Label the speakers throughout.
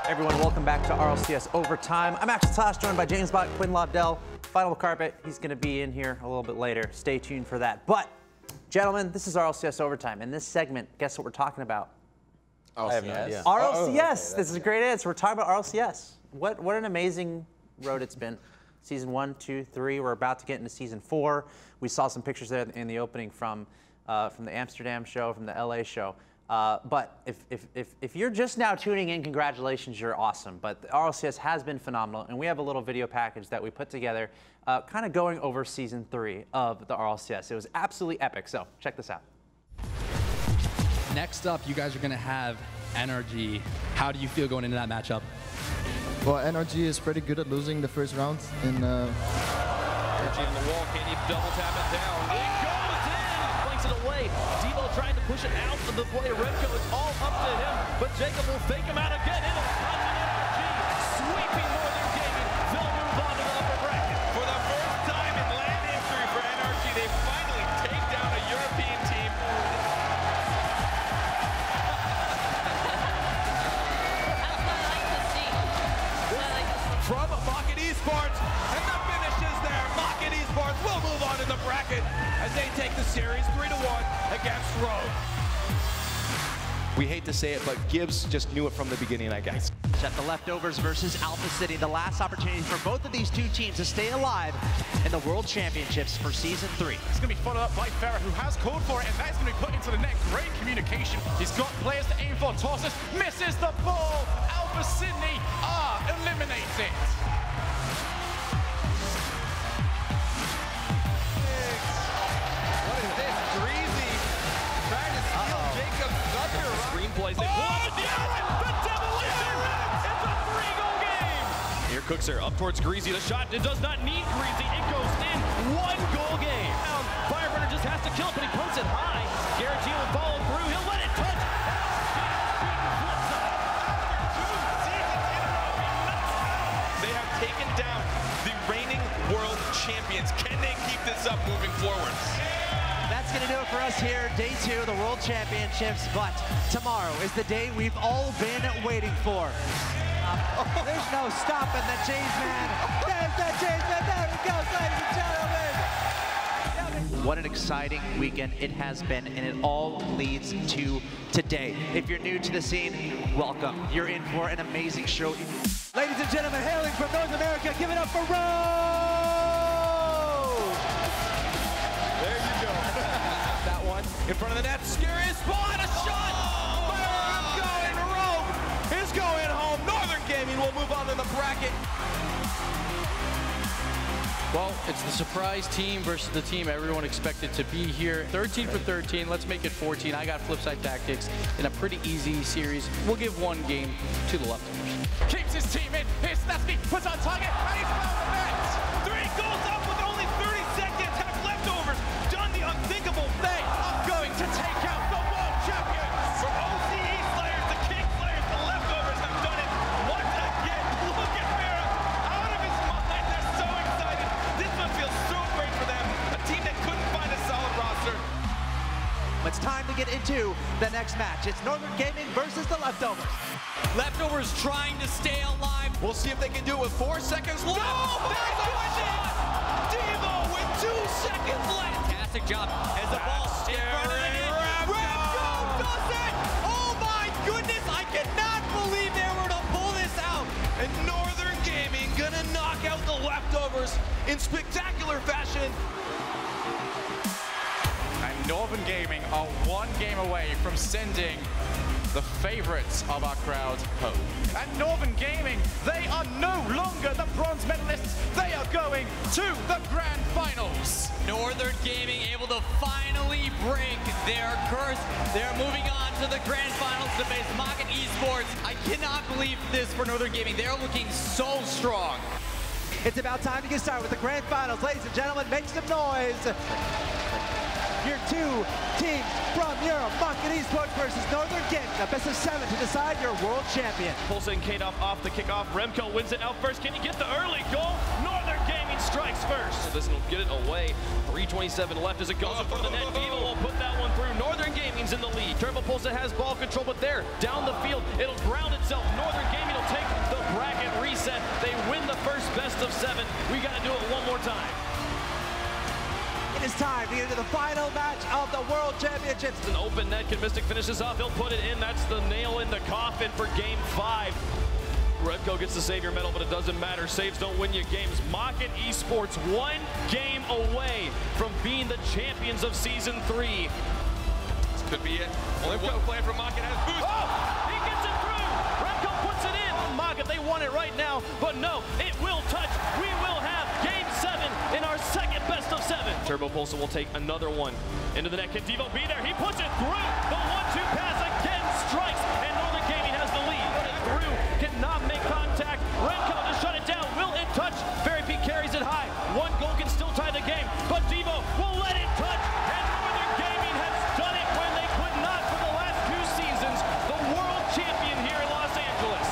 Speaker 1: Everyone, welcome back to RLCS Overtime. I'm Axel Tosh, joined by James Bott, Quinn Lobdell, Final Carpet. He's going to be in here a little bit later. Stay tuned for that. But, gentlemen, this is RLCS Overtime. In this segment, guess what we're talking about?
Speaker 2: I have no idea.
Speaker 1: RLCS. This is a great answer. We're talking about RLCS. What an amazing road it's been. Season 1, 2, 3. We're about to get into Season 4. We saw some pictures there in the opening from the Amsterdam show, from the LA show. But if you're just now tuning in, congratulations, you're awesome. But the RLCS has been phenomenal, and we have a little video package that we put together kind of going over Season 3 of the RLCS. It was absolutely epic, so check this out.
Speaker 3: Next up, you guys are going to have NRG. How do you feel going into that matchup?
Speaker 4: Well, NRG is pretty good at losing the first round. NRG
Speaker 5: in the wall, can he double tap it down? It goes in! Flanks it away. Devo trying to push it out of the play. Remco, it's all up to him, but Jacob will fake him out again. It'll come to NRG. Sweeping Northern Gaming. They'll move on to the upper bracket. For the first time in LAN history for NRG, they finally take down a European team. From Rocket eSports, and the finish is there. Rocket eSports will move on in the bracket as they take the series 3-1 against Rogue. We hate to say it, but Gibbs just knew it from the beginning, I guess.
Speaker 6: At the Leftovers versus Alpha City, the last opportunity for both of these two teams to stay alive in the World Championships for Season 3.
Speaker 7: It's going to be followed up by Farah, who has called for it, and that's going to be put into the net. Great communication. He's got players to aim for. Tosses misses the ball. Alpha Sydney are eliminated.
Speaker 5: What is this? Greasy trying to steal Jacob's thunder. Screenplays. They pull out the demolition. It's a 3-goal game. Here Cooks are up towards Greasy. The shot, it does not need Greasy. It goes in. 1-goal game. Fireburner just has to kill it, but he pumps it high. Garrett G will follow through. He'll let it touch. They have taken down the reigning world champions. Can they keep this up moving forward?
Speaker 6: That's going to do it for us here, Day 2 of the World Championships. But tomorrow is the day we've all been waiting for. There's no stopping the cheese man. There's the cheese man. There it goes, ladies and gentlemen. What an exciting weekend it has been, and it all leads to today. If you're new to the scene, welcome. You're in for an amazing show. Ladies and gentlemen, hailing from North America, give it up for Rogue!
Speaker 5: There you go. That one in front of the net. Scary spot. A shot. Going Rogue is going home. Northern Gaming will move on to the bracket.
Speaker 8: Well, it's the surprise team versus the team everyone expected to be here. 13 for 13. Let's make it 14. I got Flipside Tactics in a pretty easy series. We'll give one game to the Leftovers.
Speaker 7: Keeps his team in. Here's Snatsky, puts on target, and he's found the net. 3 goals up with only 30 seconds. Have Leftovers done the unthinkable thing of going to take out the world champion? From OCE Slayers to King Slayers, the Leftovers have done it once again. Look at Farah out of his mind. They're so excited. This one feels so great for them. A team that couldn't find a solid roster.
Speaker 6: It's time to get into the next match. It's Northern Gaming versus the Leftovers.
Speaker 5: Leftovers trying to stay alive. We'll see if they can do it with 4 seconds left. Oh, there's a shot! Devo with 2 seconds left. Fantastic job as the ball in front of the net. Remco does it! Oh my goodness, I cannot believe they were to pull this out. And Northern Gaming gonna knock out the Leftovers in spectacular fashion.
Speaker 7: And Northern Gaming are 1 game away from sending the favorites of our crowd home. And Northern Gaming, they are no longer the bronze medalists. They are going to the grand finals.
Speaker 5: Northern Gaming able to finally break their curse. They're moving on to the grand finals to face Rocket eSports. I cannot believe this for Northern Gaming. They're looking so strong.
Speaker 6: It's about time to get started with the grand finals. Ladies and gentlemen, make some noise. Your 2 teams from Europe, Rocket eSports versus Northern Gaming. A best of 7 to decide your world champion.
Speaker 5: Pulsa and Kadoff off the kickoff. Remco wins it out first. Can he get the early goal? Northern Gaming strikes first. This will get it away. 3:27 left as it goes in front of the net. Devo will put that one through. Northern Gaming's in the lead. Turbo Pulsa has ball control, but there, down the field, it'll ground itself. Northern Gaming will take
Speaker 7: 7. We got to do it one more time.
Speaker 6: It is time to get into the final match of the World Championships.
Speaker 7: It's an open net. Can Mystic finish this off? He'll put it in. That's the nail in the coffin for Game 5. Redco gets the Savior medal, but it doesn't matter. Saves don't win you games. Mocket eSports 1 game away from being the champions of Season 3.
Speaker 5: This could be it. Only one player from Mocket has boost.
Speaker 7: Oh! He gets it through! Redco puts it in! Mocket, they want it right now, but no, it will touch. We will have Game 7 in our second best of 7. Turbo Pulsar will take another one into the net. Can Devo be there? He puts it through! The 1-2 pass again strikes, and Northern Gaming has the lead. Put it through, cannot make contact. Redco to shut it down. Will it touch? Fairy Peak carries it high. One goal can still tie the game, but Devo will let it touch, and Northern Gaming has done it when they could not for the last 2 seasons. The world champion here in Los Angeles.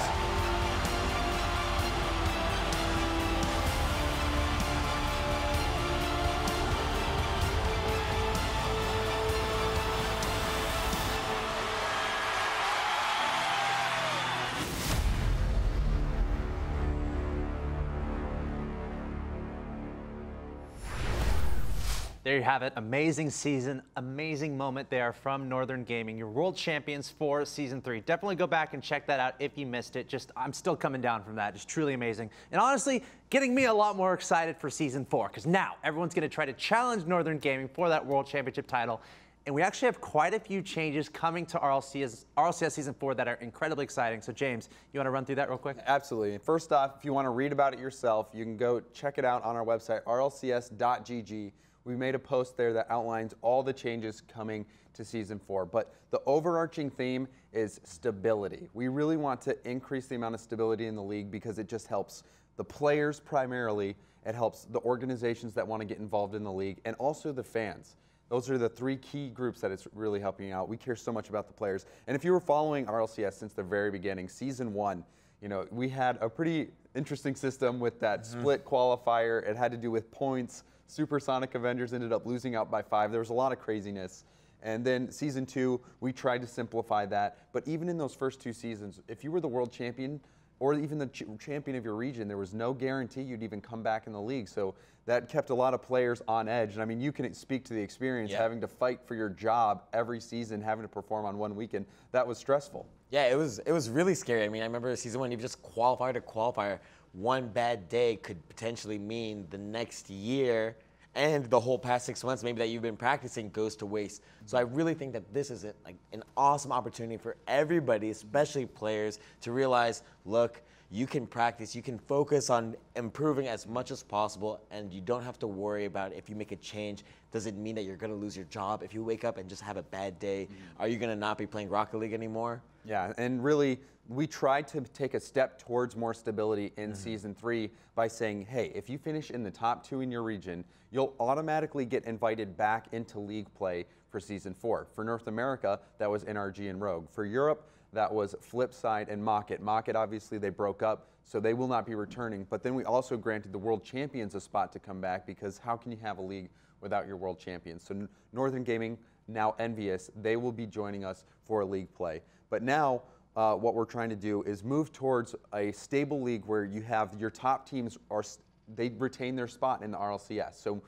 Speaker 1: There you have it. Amazing season, amazing moment there from Northern Gaming, your world champions for Season 3. Definitely go back and check that out if you missed it. I'm still coming down from that. Just truly amazing. And honestly, getting me a lot more excited for Season 4, because now everyone's going to try to challenge Northern Gaming for that world championship title. And we actually have quite a few changes coming to RLCS Season 4 that are incredibly exciting. So James, you want to run through that real quick?
Speaker 2: Absolutely. First off, if you want to read about it yourself, you can go check it out on our website, rlcs.gg. We made a post there that outlines all the changes coming to Season 4. But the overarching theme is stability. We really want to increase the amount of stability in the league because it just helps the players primarily. It helps the organizations that want to get involved in the league, and also the fans. Those are the 3 key groups that it's really helping out. We care so much about the players. And if you were following RLCS since the very beginning, Season 1, we had a pretty interesting system with that split qualifier. It had to do with points. Supersonic Avengers ended up losing out by 5. There was a lot of craziness. And then Season 2, we tried to simplify that. But even in those first 2 seasons, if you were the world champion or even the champion of your region, there was no guarantee you'd even come back in the league. So that kept a lot of players on edge. And I mean, you can speak to the experience, having to fight for your job every season, having to perform on one weekend. That was stressful.
Speaker 9: Yeah, it was really scary. I mean, I remember Season 1, you just qualifier to qualifier. One bad day could potentially mean the next year and the whole past 6 months maybe that you've been practicing goes to waste. So I really think that this is an awesome opportunity for everybody, especially players, to realize, look, you can practice, you can focus on improving as much as possible, and you don't have to worry about if you make a change, does it mean that you're gonna lose your job? If you wake up and just have a bad day, are you gonna not be playing Rocket League anymore?
Speaker 2: Yeah, and really, we tried to take a step towards more stability in Season 3 by saying, hey, if you finish in the top 2 in your region, you'll automatically get invited back into league play for Season 4. For North America, that was NRG and Rogue. For Europe, that was Flipside and Mocket. Mocket, obviously, they broke up, so they will not be returning. But then we also granted the world champions a spot to come back, because how can you have a league without your world champions? So Northern Gaming, now Envious, they will be joining us for a league play. But now, what we're trying to do is move towards a stable league where you have your top teams they retain their spot in the RLCS. So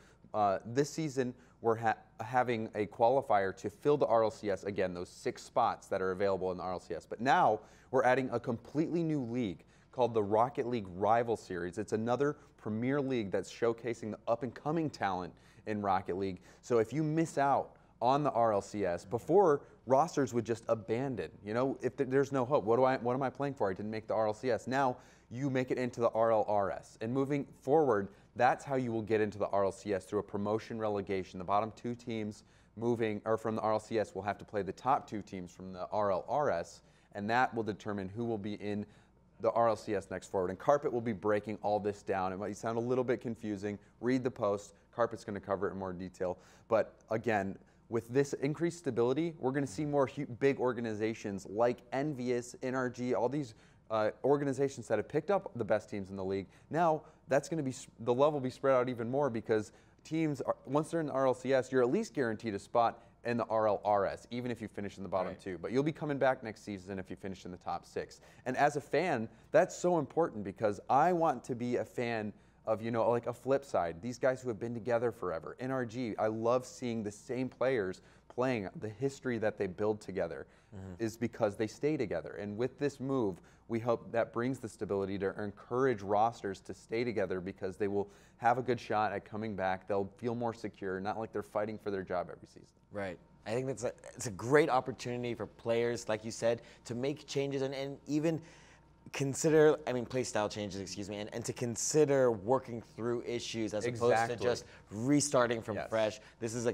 Speaker 2: this season we're having a qualifier to fill the RLCS again, those 6 spots that are available in the RLCS. But now we're adding a completely new league called the Rocket League Rival Series. It's another premier league that's showcasing the up-and-coming talent in Rocket League. So if you miss out on the RLCS, before rosters would just abandon. If there's no hope, what am I playing for? I didn't make the RLCS. Now you make it into the RLRS. And moving forward, that's how you will get into the RLCS, through a promotion relegation. The bottom 2 teams from the RLCS will have to play the top 2 teams from the RLRS, and that will determine who will be in the RLCS next forward. And Carpet will be breaking all this down. It might sound a little bit confusing. Read the post. Carpet's going to cover it in more detail. But again, with this increased stability, we're going to see more big organizations like Envious, NRG, all these organizations that have picked up the best teams in the league. Now, that's going to be, the love will be spread out even more, because teams, once they're in the RLCS, you're at least guaranteed a spot in the RLRS, even if you finish in the bottom 2. But you'll be coming back next season if you finish in the top 6. And as a fan, that's so important, because I want to be a fan of, you know, like a flip side. These guys who have been together forever. NRG, I love seeing the same players playing. The history that they build together is because they stay together. And with this move, we hope that brings the stability to encourage rosters to stay together, because they will have a good shot at coming back. They'll feel more secure, not like they're fighting for their job every season.
Speaker 9: Right. I think it's a great opportunity for players, like you said, to make changes and even consider, play style changes, excuse me, and to consider working through issues as opposed to just restarting from fresh. This is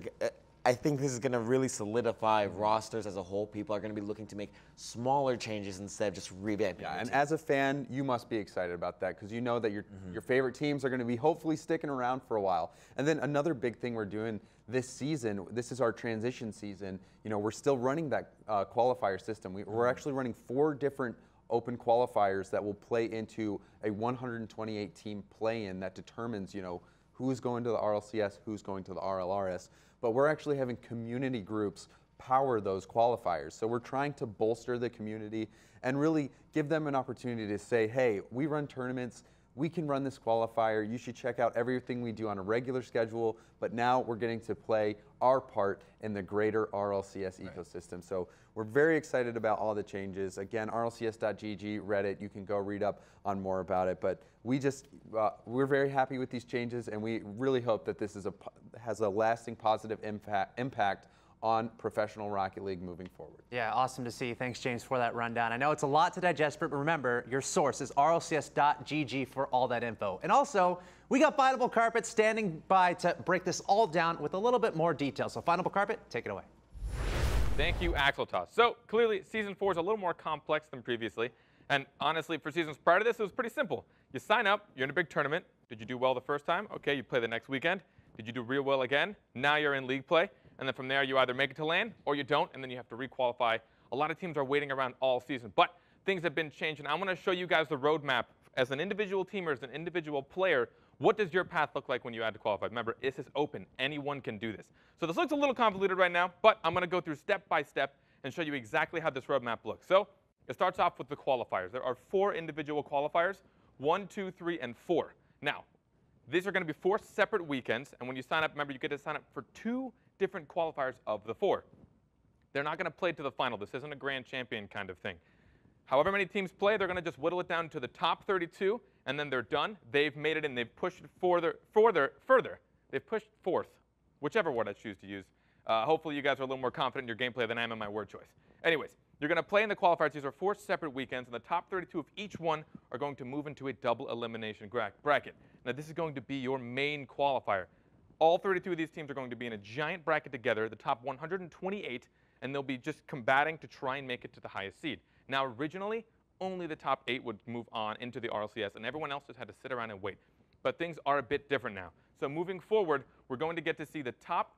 Speaker 9: I think this is going to really solidify rosters as a whole. People are going to be looking to make smaller changes instead of just revamping.
Speaker 2: Yeah, and as a fan, you must be excited about that, because you know that your favorite teams are going to be hopefully sticking around for a while. And then another big thing we're doing this season, this is our transition season. You know, we're still running that qualifier system. We're actually running 4 different open qualifiers that will play into a 128 team play-in that determines, you know, who's going to the RLCS, who's going to the RLRS. But we're actually having community groups power those qualifiers. So we're trying to bolster the community and really give them an opportunity to say, hey, we run tournaments, we can run this qualifier, you should check out everything we do on a regular schedule, but now we're getting to play our part in the greater RLCS ecosystem. So we're very excited about all the changes. Again, rlcs.gg, Reddit, you can go read up on more about it. But we just, we're very happy with these changes, and we really hope that this has a lasting positive impact on professional Rocket League moving forward.
Speaker 1: Yeah, awesome to see. Thanks, James, for that rundown. I know it's a lot to digest, but remember, your source is rlcs.gg for all that info. And also, we got Finable Carpet standing by to break this all down with a little bit more detail. So Finable Carpet, take it away.
Speaker 10: Thank you, Axel Toss. So clearly, Season 4 is a little more complex than previously. And honestly, for seasons prior to this, it was pretty simple. You sign up, you're in a big tournament. Did you do well the first time? Okay, you play the next weekend. Did you do real well again? Now you're in league play. And then from there, you either make it to LAN or you don't, and then you have to requalify. A lot of teams are waiting around all season. But things have been changed, and I want to show you guys the roadmap. As an individual team or as an individual player, what does your path look like when you add to qualify? Remember, this is open. Anyone can do this. So this looks a little convoluted right now, but I'm going to go through step by step and show you exactly how this roadmap looks. So it starts off with the qualifiers. There are 4 individual qualifiers, 1, 2, 3, and 4. Now, these are going to be 4 separate weekends, and when you sign up, remember, you get to sign up for 2 different qualifiers of the 4. They're not going to play to the final. This isn't a grand champion kind of thing. However many teams play, they're going to just whittle it down to the top 32, and then they're done. They've made it, and they've pushed it further. They've pushed 4th, whichever word I choose to use. Hopefully, you guys are a little more confident in your gameplay than I am in my word choice. Anyways, you're going to play in the qualifiers. These are 4 separate weekends, and the top 32 of each one are going to move into a double elimination bracket. Now, this is going to be your main qualifier. All 32 of these teams are going to be in a giant bracket together, the top 128, and they'll be just combating to try and make it to the highest seed. Now, originally, only the top 8 would move on into the RLCS, and everyone else just had to sit around and wait. But things are a bit different now. So moving forward, we're going to get to see the top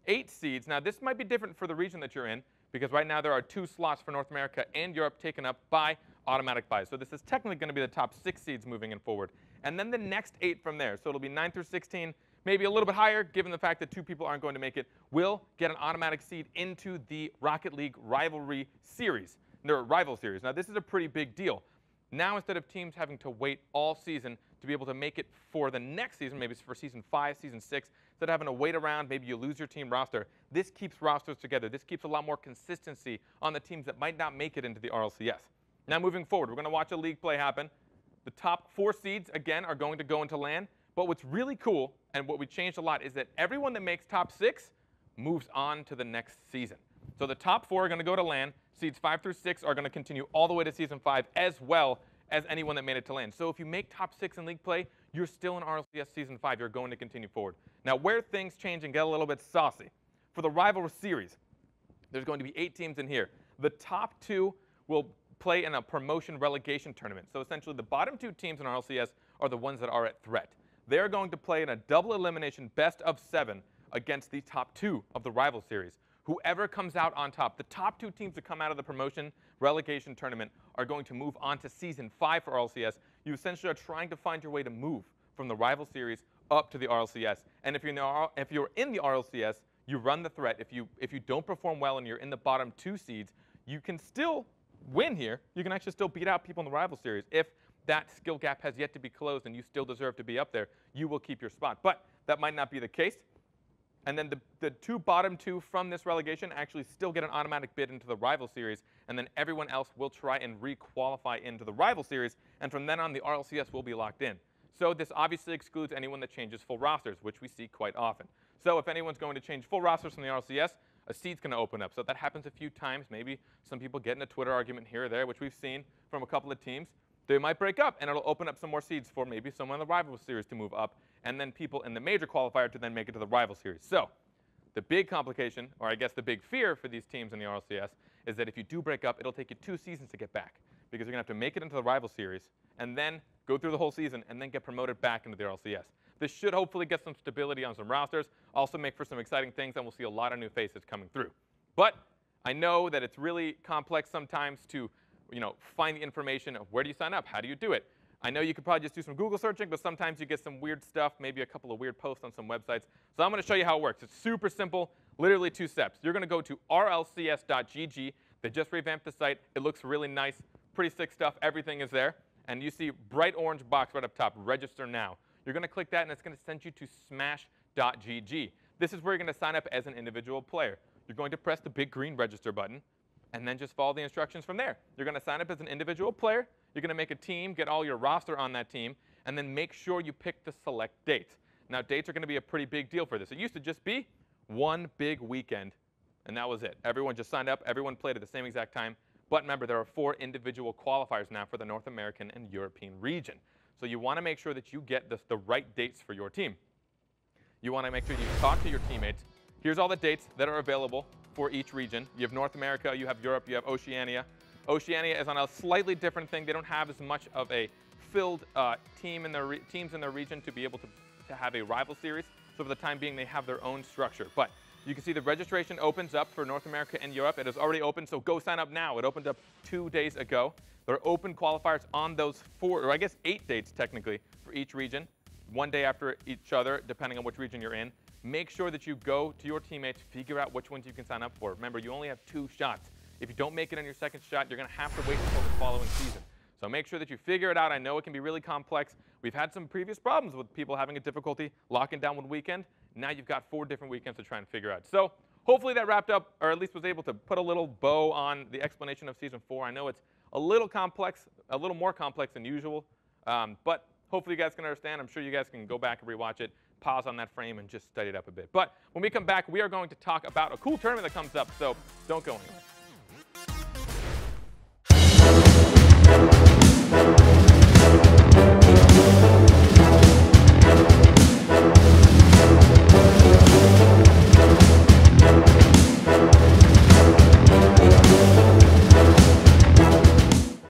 Speaker 10: 8 seeds. Now, this might be different for the region that you're in, because right now there are 2 slots for North America and Europe taken up by automatic buys. So this is technically going to be the top 6 seeds moving in forward. And then the next 8 from there. So it'll be 9 through 16, maybe a little bit higher, given the fact that 2 people aren't going to make it, will get an automatic seed into the Rocket League Rivalry Series, their Rival Series. Now, this is a pretty big deal. Now, instead of teams having to wait all season to be able to make it for the next season, maybe it's for Season 5, Season 6, instead of having to wait around, maybe you lose your team roster, this keeps rosters together. This keeps a lot more consistency on the teams that might not make it into the RLCS. Now, moving forward, we're going to watch a league play happen. The top 4 seeds, again, are going to go into LAN. But what's really cool, and what we changed a lot, is that everyone that makes top 6 moves on to the next season. So the top 4 are going to go to LAN. Seeds 5 through 6 are going to continue all the way to Season 5, as well as anyone that made it to LAN. So if you make top 6 in league play, you're still in RLCS Season 5. You're going to continue forward. Now, where things change and get a little bit saucy, for the Rivalry Series, there's going to be 8 teams in here. The top 2 will play in a promotion relegation tournament. So essentially, the bottom 2 teams in RLCS are the ones that are at threat. They're going to play in a double elimination best of 7 against the top 2 of the Rival Series. Whoever comes out on top, the top 2 teams that come out of the promotion relegation tournament are going to move on to Season 5 for RLCS. You essentially are trying to find your way to move from the Rival Series up to the RLCS. And if you're in the RLCS, you run the threat. If you don't perform well and you're in the bottom 2 seeds, you can still win here. You can actually still beat out people in the Rival Series if that skill gap has yet to be closed and you still deserve to be up there, you will keep your spot. But that might not be the case. And then the bottom two from this relegation actually still get an automatic bid into the rival series, and then everyone else will try and re-qualify into the rival series, and from then on the RLCS will be locked in. So this obviously excludes anyone that changes full rosters, which we see quite often. So if anyone's going to change full rosters from the RLCS, a seat's going to open up. So that happens a few times. Maybe some people get in a Twitter argument here or there, which we've seen from a couple of teams. They might break up, and it'll open up some more seats for maybe someone in the rival series to move up, and then people in the major qualifier to then make it to the rival series. So the big complication, or I guess the big fear for these teams in the RLCS, is that if you do break up, it'll take you 2 seasons to get back, because you're going to have to make it into the rival series, and then go through the whole season, and then get promoted back into the RLCS. This should hopefully get some stability on some rosters, also make for some exciting things, and we'll see a lot of new faces coming through. But I know that it's really complex sometimes to find the information of where do you sign up, how do you do it. I know you could probably just do some Google searching, but sometimes you get some weird stuff, maybe a couple of weird posts on some websites. So I'm going to show you how it works. It's super simple, literally 2 steps. You're going to go to rlcs.gg. They just revamped the site. It looks really nice, pretty sick stuff. Everything is there. And you see bright orange box right up top, register now. You're going to click that, and it's going to send you to smash.gg. This is where you're going to sign up as an individual player. You're going to press the big green register button, and then just follow the instructions from there. You're going to sign up as an individual player. You're going to make a team, get all your roster on that team, and then make sure you pick the select dates. Now, dates are going to be a pretty big deal for this. It used to just be one big weekend, and that was it. Everyone just signed up. Everyone played at the same exact time. But remember, there are 4 individual qualifiers now for the North American and European region. So you want to make sure that you get the right dates for your team. You want to make sure you talk to your teammates. Here's all the dates that are available for each region. You have North America, you have Europe, you have Oceania. Oceania is on a slightly different thing. They don't have as much of a filled teams in their region to be able to have a rival series. So for the time being, they have their own structure. But you can see the registration opens up for North America and Europe. It is already open, so go sign up now. It opened up 2 days ago. There are open qualifiers on those 4, or I guess 8 dates technically, for each region, 1 day after each other, depending on which region you're in. Make sure that you go to your teammates, figure out which ones you can sign up for. Remember, you only have 2 shots. If you don't make it on your second shot, you're going to have to wait until the following season. So make sure that you figure it out. I know it can be really complex. We've had some previous problems with people having a difficulty locking down one weekend. Now you've got 4 different weekends to try and figure out. So hopefully that wrapped up, or at least was able to put a little bow on the explanation of Season 4. I know it's a little complex, a little more complex than usual, but hopefully you guys can understand. I'm sure you guys can go back and rewatch it, pause on that frame, and just study it up a bit. But when we come back, we are going to talk about a cool tournament that comes up, so don't go anywhere.